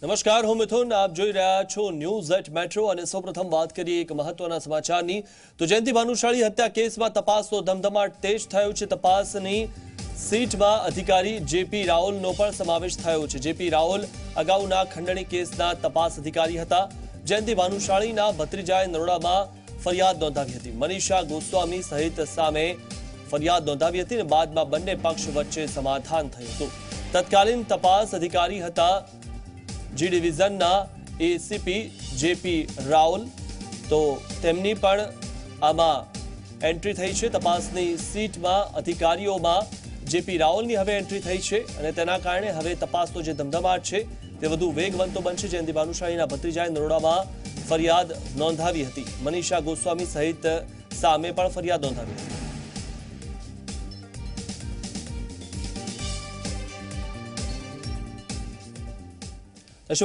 નમસ્કાર, હું મિથુન. આપ જોઈ રહ્યા છો ન્યૂઝ એટ મેટ્રો અને સૌપ્રથમ વાત કરીએ એક મહત્વના સમાચારની. તો જયંતિ ભાનુશાળી હત્યા કેસમાં તપાસનો ધમધમાટ તેજ થયો છે. તપાસની સીટમાં અધિકારી જેપી રાઓલનો પણ સમાવેશ થયો છે. જેપી રાઓલ અગાઉના ખંડણી કેસના તપાસ અધિકારી હતા. જયંતિ ભાનુશાળીના ભત્રીજાએ નરોડામાં ફરિયાદ નોંધાવી હતી. મનીષા ગોસ્વામી સહિત સામે ફરિયાદ નોંધાવી હતી અને બાદમાં બંને પક્ષ વચ્ચે સમાધાન થયું હતું. તત્કાલીન તપાસ અધિકારી હતા જી ડિવિઝનના એસીપી જેપી રાઓલ. તો તેમની પણ આમાં એન્ટ્રી થઈ છે. તપાસની સીટમાં અધિકારીઓમાં જેપી રાઓલની હવે એન્ટ્રી થઈ છે અને તેના કારણે હવે તપાસનો જે ધમધમાટ છે તે વધુ વેગવંતો બનશે. જયંતિ ભાનુશાળીના ભત્રીજાએ નરોડામાં ફરિયાદ નોંધાવી હતી. મનીષા ગોસ્વામી સહિત સામે પણ ફરિયાદ નોંધાવી હતી.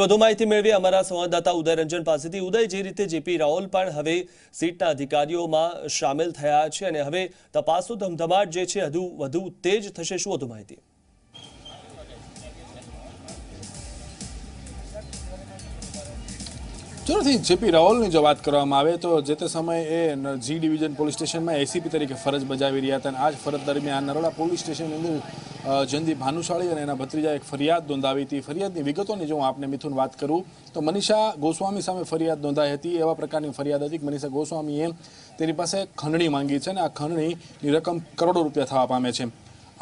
વધુ માહિતી મેળવી અમારા સંવાદદાતા ઉદય રંજન પાસેથી. ઉદય, જે રીતે જેપી રાઓલ પણ હવે સીટના અધિકારીઓમાં સામેલ થયા છે અને હવે તપાસનો ધમધમાટ જે છે વધુ તેજ થશે, શું વધુ માહિતી? ચોથી જેપી રાઓલની જો વાત કરવામાં આવે તો જે તે સમયે એ જી ડિવિઝન પોલીસ સ્ટેશનમાં એસીપી તરીકે ફરજ બજાવી રહ્યા હતા અને આ જ ફરજ દરમિયાન નરોડા પોલીસ સ્ટેશનની અંદર જયંતિ ભાનુશાળી અને એના ભત્રીજાએ એક ફરિયાદ નોંધાવી હતી. ફરિયાદની વિગતોની જો હું આપને મિથુન વાત કરું તો મનીષા ગોસ્વામી સામે ફરિયાદ નોંધાઈ હતી. એવા પ્રકારની ફરિયાદ હતી કે મનીષા ગોસ્વામીએ તેની પાસે ખંડણી માંગી છે અને આ ખંડણીની રકમ કરોડો રૂપિયા થવા પામે છે.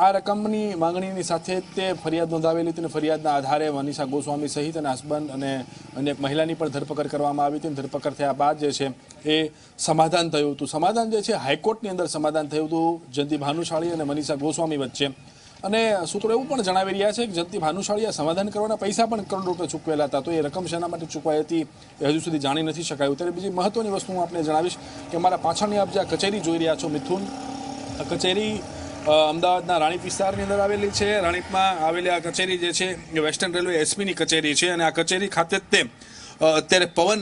આ રકમની માંગણીની સાથે તે ફરિયાદ નોંધાવેલી હતી અને ફરિયાદના આધારે મનીષા ગોસ્વામી સહિત અને હસબન્ડ અને અન્ય એક મહિલાની પણ ધરપકડ કરવામાં આવી હતી. ધરપકડ થયા બાદ જે છે એ સમાધાન થયું હતું. સમાધાન જે છે હાઈકોર્ટની અંદર સમાધાન થયું હતું જયંતિ ભાનુશાળી અને મનીષા ગોસ્વામી વચ્ચે. અને સૂત્રો એવું પણ જણાવી રહ્યા છે કે જયંતિ ભાનુશાળીએ સમાધાન કરવાના પૈસા પણ કરોડ રૂપિયા ચૂકવેલા હતા. તો એ રકમ શેના માટે ચૂકવાઈ હતી એ હજુ સુધી જાણી નથી શકાયું. ત્યારે બીજી મહત્વની વસ્તુ હું આપને જણાવીશ કે મારા પાછળની આપ જે આ કચેરી જોઈ રહ્યા છો મિથુન, આ કચેરી અમદાવાદના રાણીપ વિસ્તારની અંદર આવેલી છે. રાણીપમાં આવેલી આ કચેરી જે છે એ વેસ્ટર્ન રેલવે એસપીની કચેરી છે અને આ કચેરી ખાતે તે અત્યારે પવન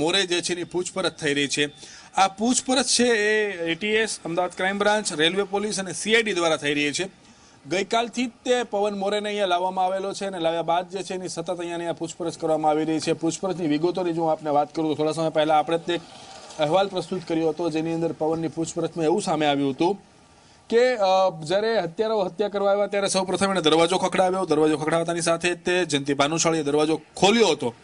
મોરે જે છે એની પૂછપરછ થઈ રહી છે. આ પૂછપરછ છે એ ATS, Ahmedabad crime branch, railway police અને સીઆઈડી દ્વારા થઈ રહી છે. ગઈકાલથી જ તે પવન મોરેને અહીંયા લાવવામાં આવેલો છે અને લાવ્યા બાદ જે છે એની સતત અહીંયા પૂછપરછ કરવામાં આવી રહી છે. પૂછપરછની વિગતોની જો હું આપને વાત કરું તો થોડા સમય પહેલા આપણે તે અહેવાલ પ્રસ્તુત કર્યો હતો જેની અંદર પવનની પૂછપરછમાં એવું સામે આવ્યું હતું કે જ્યારે હત્યારાઓ હત્યા કરવા આવ્યા ત્યારે સૌ પ્રથમ એને દરવાજો ખખડાવ્યો. દરવાજો ખખડાવતાની સાથે તે જયંતિ ભાનુશાળીએ દરવાજો ખોલ્યો હતો.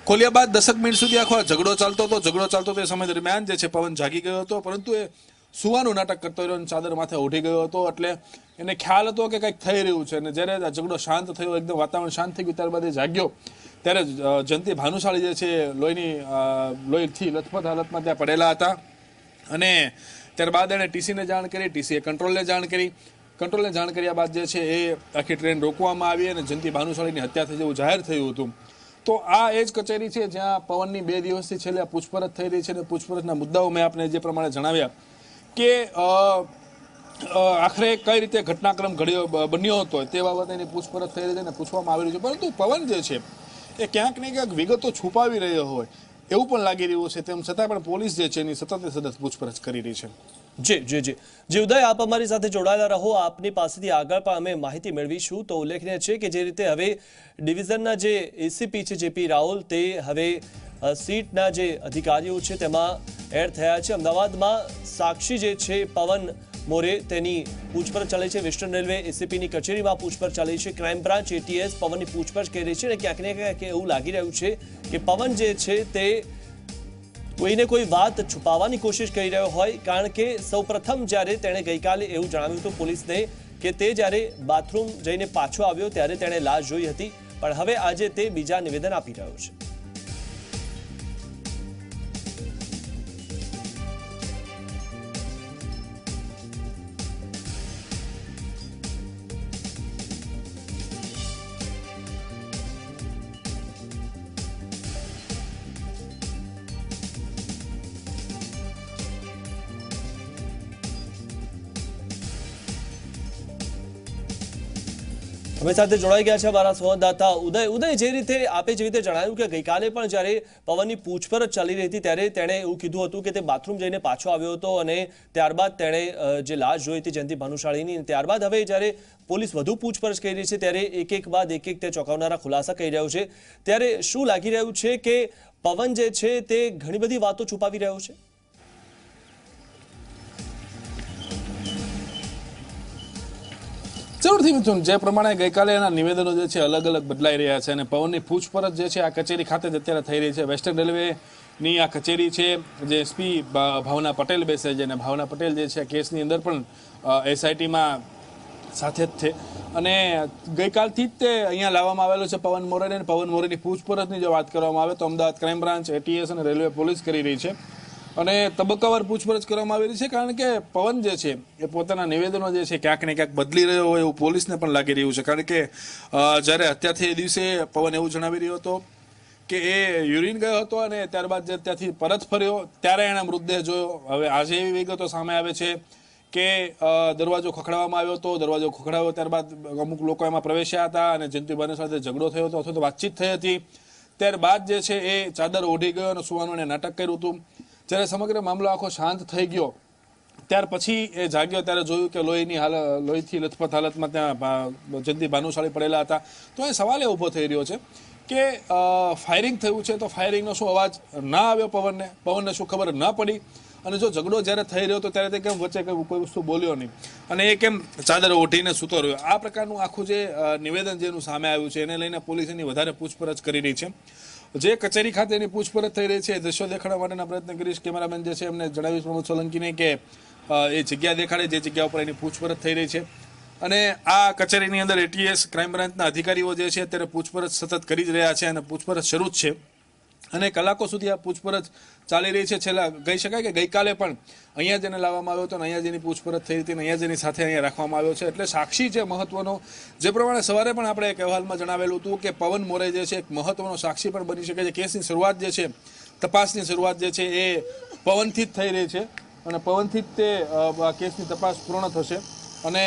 ખોલ્યા બાદ 10 મિનિટ સુધી આખો ઝઘડો ચાલતો હતો. ઝઘડો ચાલતો તે સમય દરમિયાન જે છે પવન જાગી ગયો હતો, પરંતુ એ સુવાનું નાટક કરતો રહ્યો અને ચાદર માથે ઓઢી ગયો હતો. એટલે એને ખ્યાલ હતો કે કંઈક થઈ રહ્યું છે અને જ્યારે આ ઝઘડો શાંત થયો, એકદમ વાતાવરણ શાંત થઈ ગયું, ત્યારબાદ એ જાગ્યો ત્યારે જયંતિ ભાનુશાળી જે છે લોહીથી લથપથ હાલતમાં ત્યાં પડેલા હતા અને ત્યારબાદ એણે ટીસીને જાણ કરી. ટીસીએ કંટ્રોલને જાણ કરી. કંટ્રોલને જાણ કર્યા બાદ જે છે એ આખી ટ્રેન રોકવામાં આવી અને જયંતિ ભાનુશાળીની હત્યા થઈ જેવું જાહેર થયું હતું. તો આ એ જ કચેરી છે જ્યાં પવનની 2 દિવસથી છેલ્લે પૂછપરછ થઈ રહી છે અને પૂછપરછના મુદ્દાઓ મેં આપને જે પ્રમાણે જણાવ્યા કે આખરે કઈ રીતે ઘટનાક્રમ બન્યો હતો તે બાબતેની પૂછપરછ થઈ રહી છે અને પૂછવામાં આવી રહ્યું છે. પરંતુ પવન જે છે એ ક્યાંક ને ક્યાંક વિગતો છુપાવી રહ્યો હોય એવું પણ લાગી રહ્યું છે. તેમ છતાં પણ પોલીસ જે છે એની સતત પૂછપરછ કરી રહી છે. જી ઉદય, આપ અમારી સાથે જોડાયેલા રહો. આપની પાસેથી આગળ પણ અમે માહિતી મેળવીશું. તો ઉલ્લેખનીય છે કે જે રીતે હવે ડિવિઝનના જે એસીપી છે જેપી રાઓલ તે હવે સીટના જે અધિકારીઓ છે તેમાં એડ થયા છે. અમદાવાદમાં સાક્ષી જે છે પવન મોરે તેની પૂછપરછ ચાલે છે. વેસ્ટર્ન રેલવે એસીપીની કચેરીમાં પૂછપરછ ચાલે છે. ક્રાઇમ બ્રાન્ચ એટીએસ પવનની પૂછપરછ કરી રહી છે અને ક્યાંક ને ક્યાંક એવું લાગી રહ્યું છે કે પવન જે છે તે કોઈને કોઈ વાત છુપાવવાની કોશિશ કરી રહ્યો હોય. કારણ કે સૌપ્રથમ જ્યારે તેણે ગઈકાલે એવું જણાવ્યું હતું પોલીસને કે તે જ્યારે બાથરૂમ જઈને પાછો આવ્યો ત્યારે તેણે લાશ જોઈ હતી, પણ હવે આજે તે બીજા નિવેદન આપી રહ્યો છે. અમે સાથે જોડાઈ ગયા છે અમારા સંવાદદાતા ઉદય. જે રીતે આપે જે રીતે જણાવ્યું કે ગઈકાલે પણ જ્યારે પવનની પૂછપરછ ચાલી રહી હતી ત્યારે તેણે એવું કીધું હતું કે તે બાથરૂમ જઈને પાછો આવ્યો હતો અને ત્યારબાદ તેણે જે લાશ જોઈ હતી જયંતિ ભાનુશાળીની, ત્યારબાદ હવે જ્યારે પોલીસ વધુ પૂછપરછ કરી રહી છે ત્યારે એક બાદ એક તે ચોંકાવનારા ખુલાસા કરી રહ્યું છે, ત્યારે શું લાગી રહ્યું છે કે પવન જે છે તે ઘણી બધી વાતો છુપાવી રહ્યો છે? જરૂરથી મિથુન, જે પ્રમાણે ગઈકાલે એના નિવેદનો જે છે અલગ અલગ બદલાઈ રહ્યા છે અને પવનની પૂછપરછ જે છે આ કચેરી ખાતે જ અત્યારે થઈ રહી છે. વેસ્ટર્ન રેલવેની આ કચેરી છે, જે એસપી ભાવના પટેલ બેસે છે અને ભાવના પટેલ જે છે કેસની અંદર પણ એસઆઈટીમાં સાથે જ છે અને ગઈકાલથી જ તે અહીંયા લાવવામાં આવેલો છે પવન મોરેને. પવન મોરેની પૂછપરછની જો વાત કરવામાં આવે તો અમદાવાદ ક્રાઇમ બ્રાન્ચ, એટીએસ અને રેલવે પોલીસ કરી રહી છે અને તબક્કાવાર પૂછપરછ કરવામાં આવી રહી છે, કારણ કે પવન જે છે એ પોતાના નિવેદનો જે છે ક્યાંક ને ક્યાંક બદલી રહ્યો હોય એવું પોલીસને પણ લાગી રહ્યું છે. કારણ કે જ્યારે હત્યા થઈ એ દિવસે પવન એવું જણાવી રહ્યો હતો કે એ યુરિન ગયો હતો અને ત્યારબાદ જે ત્યાંથી પરત ફર્યો ત્યારે એના મૃતદેહ જોયો. હવે આજે એવી વિગતો સામે આવે છે કે દરવાજો ખખડાવવામાં આવ્યો હતો, દરવાજો ખખડાવ્યો ત્યારબાદ અમુક લોકો એમાં પ્રવેશ્યા હતા અને જયંતિ ભાનુશાળી સાથે ઝઘડો થયો હતો અથવા તો વાતચીત થઈ હતી. ત્યારબાદ જે છે એ ચાદર ઓઢી ગયો અને સુવાનું એને નાટક કર્યું હતું. જ્યારે સમગ્ર મામલો આખો શાંત થઈ ગયો ત્યાર પછી એ જાગ્યો ત્યારે જોયું કે લોહીથી લથપથ હાલતમાં ત્યાં જયંતિ ભાનુશાળી પડેલા હતા. તો એ સવાલ એ ઊભો થઈ રહ્યો છે કે ફાયરિંગ થયું છે તો ફાયરિંગનો શું અવાજ ના આવ્યો પવનને શું ખબર ના પડી? અને જો ઝઘડો જ્યારે થઈ રહ્યો હતો ત્યારે તે કેમ વચ્ચે કોઈ વસ્તુ બોલ્યો નહીં અને એ કેમ ચાદર ઓઢીને સૂતો રહ્યો? આ પ્રકારનું આખું જે નિવેદન જેનું સામે આવ્યું છે એને લઈને પોલીસ એની વધારે પૂછપરછ કરી રહી છે. જે કચેરી ખાતે એની પૂછપરછ થઈ રહી છે, દ્રશ્યો દેખાડવા માટેના પ્રયત્ન કરીશ. કેમેરામેન જે છે એમને જણાવીશ પ્રમોદ સોલંકીને કે એ જગ્યા દેખાડે જે જગ્યા ઉપર એની પૂછપરછ થઈ રહી છે. અને આ કચેરીની અંદર એટીએસ ક્રાઇમ બ્રાન્ચના અધિકારીઓ જે છે અત્યારે પૂછપરછ સતત કરી જ રહ્યા છે અને પૂછપરછ શરૂ જ છે અને કલાકો સુધી આ પૂછપરછ ચાલી રહી છે. છેલ્લા કહી શકાય કે ગઈકાલે પણ અહીંયા જેને લાવવામાં આવ્યો હતો અને અહીંયા જેની પૂછપરછ થઈ હતી અને અહીંયા જેની સાથે અહીંયા રાખવામાં આવ્યો છે. એટલે સાક્ષી છે મહત્વનો, જે પ્રમાણે સવારે પણ આપણે એક અહેવાલમાં જણાવેલું હતું કે પવન મોરે જે છે એક મહત્વનો સાક્ષી પણ બની શકે છે. કેસની શરૂઆત જે છે, તપાસની શરૂઆત જે છે એ પવનથી જ થઈ રહી છે અને પવનથી જ તે કેસની તપાસ પૂર્ણ થશે અને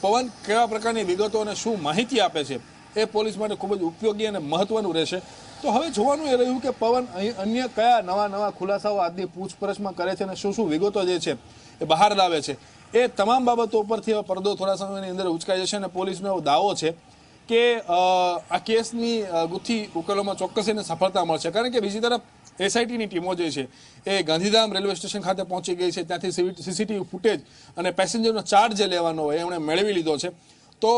પવન કેવા પ્રકારની વિગતો અને શું માહિતી આપે છે એ પોલીસ માટે ખૂબ જ ઉપયોગી અને મહત્વનું રહેશે. તો હવે જોવાનું એ રહ્યું કે પવન અહીં અન્ય કયા નવા ખુલાસાઓ આજની પૂછપરછમાં કરે છે અને શું વિગતો જે છે એ બહાર લાવે છે. એ તમામ બાબતો ઉપરથી હવે પડદો થોડા સમયની અંદર ઉચકાઈ જશે અને પોલીસનો એવો દાવો છે કે આ કેસની ગુથ્થી ઉકેલોમાં ચોક્કસ એને સફળતા મળશે. કારણ કે બીજી તરફ એસઆઈટીની ટીમો જે છે એ ગાંધીધામ રેલવે સ્ટેશન ખાતે પહોંચી ગઈ છે. ત્યાંથી સીસીટીવી ફૂટેજ અને પેસેન્જરનો ચાર્જ જે લેવાનો હોય એમણે મેળવી લીધો છે. તો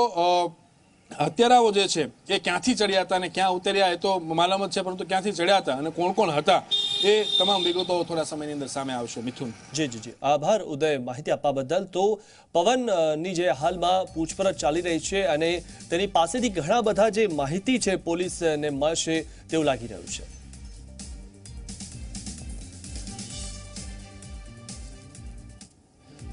હત્યારાઓ જે છે એ ક્યાંથી ચડ્યા હતા અને ક્યાં ઉતર્યા એ તો માલામત છે, પરંતુ ક્યાંથી ચડ્યા હતા અને કોણ હતા એ તમામ વિગતો થોડા સમયની અંદર સામે આવશે. મિથુન. જી આભાર ઉદય માહિતી આપવા બદલ. તો પવનની જે હાલમાં પૂછપરછ ચાલી રહી છે અને તેની પાસેથી ઘણા બધા જે માહિતી છે પોલીસને મળશે તેવું લાગી રહ્યું છે.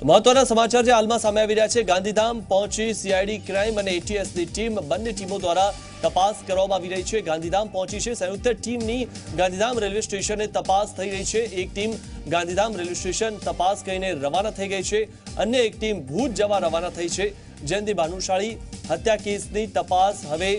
મહત્વના સમાચાર જે હાલમાં સામે આવી રહ્યા છે. ગાંધીધામ પહોંચી સીઆઈડી ક્રાઇમ અને એટીએસની ટીમ, બંને ટીમો દ્વારા તપાસ કરવામાં આવી રહી છે. ગાંધીધામ પહોંચી છે સંયુક્ત ટીમની ગાંધીધામ રેલવે સ્ટેશને તપાસ થઈ રહી છે. એક ટીમ ગાંધીધામ રેલવે સ્ટેશન તપાસ કરીને રવાના થઈ ગઈ છે, અન્ય એક ટીમ ભુજ જવા રવાના થઈ છે. જયંતિ ભાનુશાળી હત્યા કેસની તપાસ હવે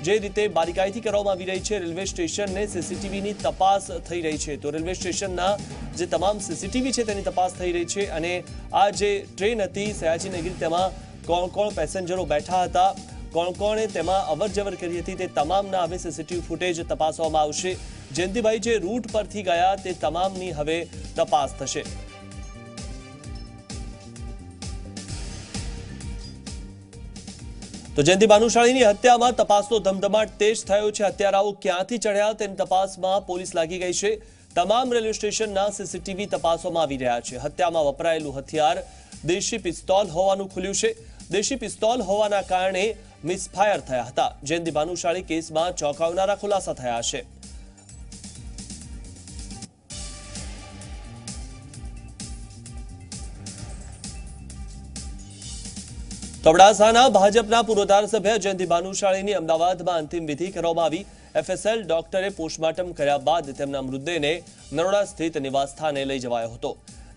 જે રીતે બારીકાઈથી કરવામાં આવી રહી છે, રેલવે સ્ટેશનને સીસીટીવીની તપાસ થઈ રહી છે. તો રેલવે સ્ટેશનના જે તમામ સીસીટીવી છે તેની તપાસ થઈ રહી છે અને આ જે ટ્રેન હતી સયાજીનગર, તેમાં કોણ પેસેન્જરો બેઠા હતા, કોણે તેમાં અવરજવર કરી હતી, તે તમામના હવે સીસીટીવી ફૂટેજ તપાસવામાં આવશે. જયંતિભાઈ જે રૂટ પરથી ગયા તે તમામની હવે તપાસ થશે. તો જયંતિ ભાનુશાળીની હત્યામાં તપાસનો ધમધમાટ તેજ થયો છે. હત્યારાઓ ક્યાંથી ચડ્યા તેની તપાસમાં પોલીસ લાગી ગઈ છે. તમામ રેલવે સ્ટેશનના સીસીટીવી તપાસવામાં આવી રહ્યા છે. હત્યામાં વપરાયેલું હથિયાર દેશી પિસ્તોલ હોવાનું ખુલ્યું છે. દેશી પિસ્તોલ હોવાના કારણે મિસફાયર થયા હતા. જયંતિ ભાનુશાળી કેસમાં ચોંકાવનારા ખુલાસા થયા છે. અબડાસાના ભાજપના પૂર્વ ધારાસભ્ય જયંતિ ભાનુશાળીની અમદાવાદમાં અંતિમ વિધિ કરવામાં આવી. એફએસએલ ડોક્ટરે પોસ્ટમોર્ટમ કર્યા બાદ તેમના મૃતદેહને નરોડા સ્થિત નિવાસસ્થાને લઈ જવાયો હતો.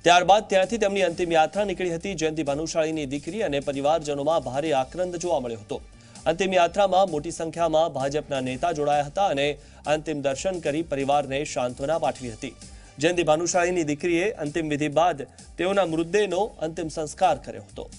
ત્યારબાદ ત્યાંથી તેમની અંતિમ યાત્રા નીકળી હતી. જયંતિ ભાનુશાળીની દીકરી અને પરિવારજનોમાં ભારે આક્રંદ જોવા મળ્યો હતો. અંતિમ યાત્રામાં મોટી સંખ્યામાં ભાજપના નેતા જોડાયા હતા અને અંતિમ દર્શન કરી પરિવારને સાંત્વના પાઠવી હતી. જયંતિ ભાનુશાળીની દીકરીએ અંતિમ વિધિ બાદ તેઓના મૃતદેહનો અંતિમ સંસ્કાર કર્યો હતો.